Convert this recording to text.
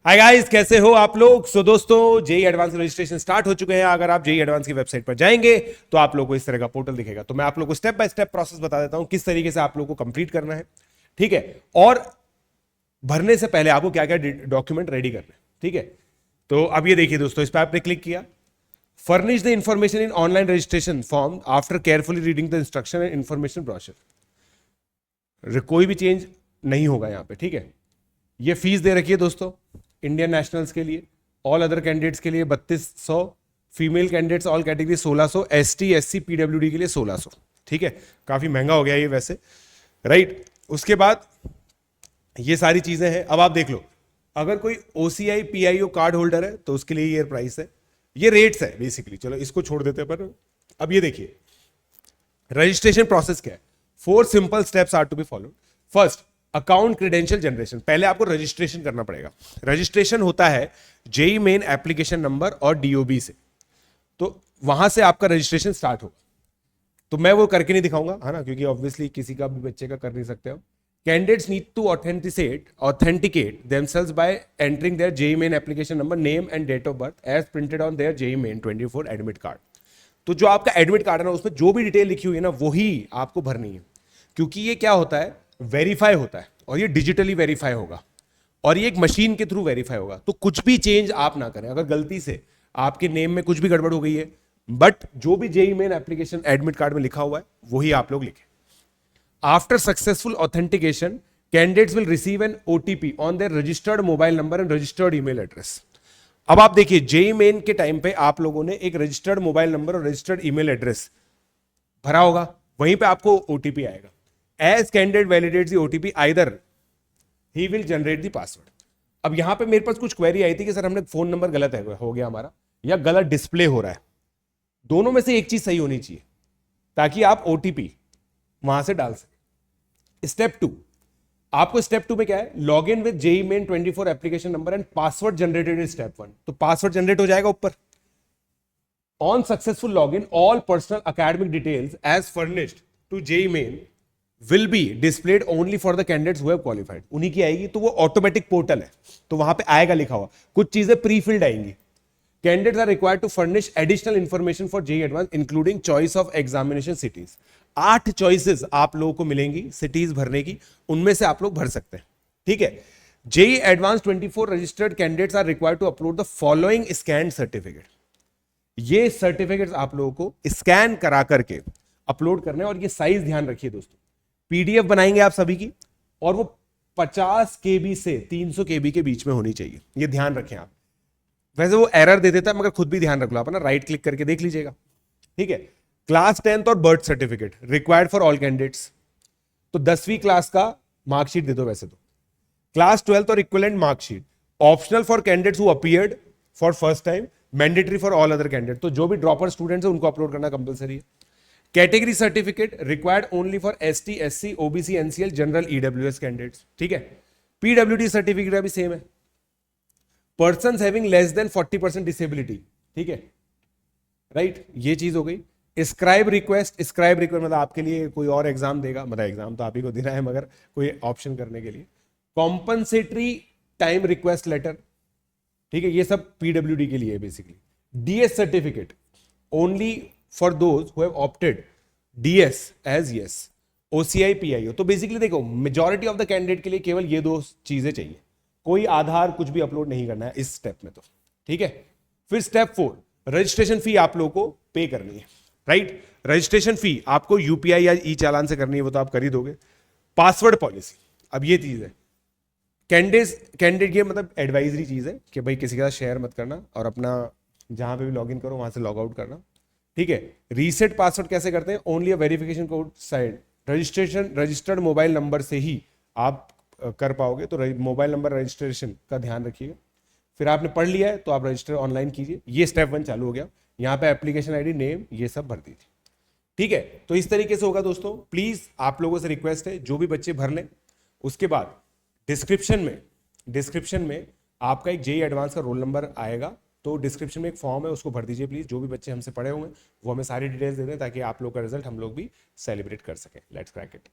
Hi guys, कैसे हो आप लोग। दोस्तों, जेई एडवांस रजिस्ट्रेशन स्टार्ट हो चुके हैं। अगर आप जेई एडवांस की वेबसाइट पर जाएंगे तो आप लोगों को इस तरह का पोर्टल दिखेगा। तो मैं आप लोगों को स्टेप बाय स्टेप प्रोसेस बता देता हूं किस तरीके से आप लोगों को कंप्लीट करना है। ठीक है। और भरने से पहले आपको क्या क्या डॉक्यूमेंट रेडी करना है। ठीक है। तो अब ये देखिए दोस्तों, इस पर आपने क्लिक किया। Furnish the information in online registration form after carefully reading the instruction and information brochure. कोई भी चेंज नहीं होगा यहां पे। ठीक है। ये फीस दे रखी है दोस्तों, इंडियन नेशनल्स के लिए, ऑल अदर कैंडिडेट्स के लिए 3200, female candidates all category 1600, ST SC PWD के लिए 1600। ठीक है। काफी महंगा हो गया ये वैसे, राइट। उसके बाद ये सारी चीजें हैं। अब आप देख लो, अगर कोई ओसीआई पीआईओ कार्ड होल्डर है तो उसके लिए ये प्राइस है, ये रेट्स है बेसिकली। चलो इसको छोड़ देते हैं। पर अब ये देखिए रजिस्ट्रेशन प्रोसेस क्या है। 4 simple steps are to be followed. First, account credential generation. पहले आपको रजिस्ट्रेशन करना पड़ेगा। रजिस्ट्रेशन होता है जेई मेन एप्लीकेशन नंबर और डीओबी से, तो वहां से आपका रजिस्ट्रेशन स्टार्ट होगा। तो मैं वो करके नहीं दिखाऊंगा, है ना, क्योंकि ऑब्वियसली किसी का भी बच्चे का कर नहीं सकते हो। Candidates need to authenticate themselves by entering their JEE Main application number, name and date of birth as printed on their JEE Main 24 admit card. तो जो आपका एडमिट कार्ड है ना, उसमें जो भी डिटेल लिखी हुई है ना, वही आपको भरनी है। क्योंकि ये क्या होता है, वेरीफाई होता है, और ये डिजिटली वेरीफाई होगा, और ये एक मशीन के थ्रू वेरीफाई होगा। तो कुछ भी चेंज आप ना करें। अगर गलती से आपके नेम में कुछ भी गड़बड़ हो गई है, बट जो भी JEE Main application admit card में लिखा हुआ है वही आप लोग लिखें। After successful authentication, candidates will receive an OTP on their registered mobile number and registered email address. अब आप देखिए, जेई मेन के टाइम पे आप लोगों ने एक रजिस्टर्ड मोबाइल नंबर और रजिस्टर्ड ईमेल एड्रेस भरा होगा, वहीं पे आपको ओटीपी आएगा। As candidate validates the OTP either he will generate the password. अब यहां पे मेरे पास कुछ क्वेरी आई थी कि सर हमने फोन नंबर गलत है हो गया हमारा, या गलत डिस्प्ले हो रहा है। दोनों में से एक चीज सही होनी चाहिए ताकि आप ओटीपी वहां से डाल सकें। स्टेप 2, आपको स्टेप 2 में क्या है, log in with JEE Main 24 application number and password generated in step 1। तो पासवर्ड जनरेट हो जाएगा ऊपर। On successful log in, all personal academic details as furnished to JEE Main will be displayed only for the candidates who have qualified. उन्हीं की आएगी। तो वो automatic portal है, तो वहां पे आएगा लिखा हुआ, कुछ चीजें प्री फिल्ड आएंगी। Candidates are required to furnish additional information for JEE Advanced including choice of examination cities. 8 choices आप लोगों को मिलेंगी सिटीज भरने की, उनमें से आप लोग भर सकते हैं। ठीक है। JEE Advanced 24 registered candidates are required to upload the following scan certificate. ये सर्टिफिकेट्स आप लोगों को स्कैन करा करके अपलोड करने हैं, और ये साइज ध्यान रखिए दोस्तों, पीडीएफ बनाएंगे आप सभी की, और वो 50 केबी से 300 केबी के बीच में होनी चाहिए। ये ध्यान रखें आप। वैसे वो एरर दे देता है, मगर खुद भी ध्यान रख लो आप ना, राइट क्लिक करके देख लीजिएगा। ठीक है। क्लास 10th और birth certificate required for all candidates. तो 10वीं क्लास का मार्कशीट दे दो। वैसे तो क्लास 12th और equivalent marksheet optional for candidates who appeared for first time, mandatory for all other candidate. तो जो भी ड्रॉपर स्टूडेंट्स है उनको अपलोड करना कंपलसरी है। Category certificate required only for ST SC OBC NCL general EWS candidates. ठीक है। PWD certificate भी सेम है। Person having less than 40% disability. ठीक है, राइट। ये चीज हो गई। स्क्राइब रिक्वेस्ट मतलब आपके लिए कोई और एग्जाम देगा, मतलब एग्जाम तो आप ही को देना है, मगर कोई ऑप्शन करने के लिए। Compensatory time request letter. ठीक है। ये सब पीडब्ल्यूडी के लिए है basically. DS certificate only for those who have opted DS as yes, OCI PIO. तो बेसिकली देखो, मेजॉरिटी ऑफ द कैंडिडेट के लिए केवल ये 2 चीजें चाहिए, कोई आधार कुछ भी अपलोड नहीं करना है इस स्टेप में। तो ठीक है। फिर स्टेप 4, रजिस्ट्रेशन फी आप लोगों को पे करनी है, राइट। रजिस्ट्रेशन फी आपको यूपीआई या ई चालान से करनी है, वो तो आप कर ही दोगे। पासवर्ड पॉलिसी, अब ये चीज है, कैंडिडेट ये मतलब एडवाइजरी चीज है कि भाई किसी के साथ शेयर मत करना, और अपना जहां पे भी लॉग इन करो वहां से लॉग आउट करना। ठीक है। रीसेट पासवर्ड कैसे करते हैं, ओनली अ verification code side registered mobile number से ही आप कर पाओगे। तो मोबाइल नंबर रजिस्ट्रेशन का ध्यान रखिएगा। फिर आपने पढ़ लिया है तो आप रजिस्टर ऑनलाइन कीजिए। ये स्टेप 1 चालू हो गया। यहाँ पे एप्लीकेशन आईडी, नेम, ये सब भर दीजिए। ठीक है। तो इस तरीके से होगा दोस्तों। प्लीज आप लोगों से रिक्वेस्ट है, जो भी बच्चे भर लें। उसके बाद डिस्क्रिप्शन में आपका एक जेई एडवांस का रोल नंबर आएगा, तो डिस्क्रिप्शन में एक फॉर्म है, उसको भर दीजिए प्लीज। जो भी बच्चे हमसे पढ़े हुए हैं वो हमें सारी डिटेल्स दे दें, ताकि आप लोग का रिजल्ट हम लोग भी सेलिब्रेट कर सकें। Let's crack it.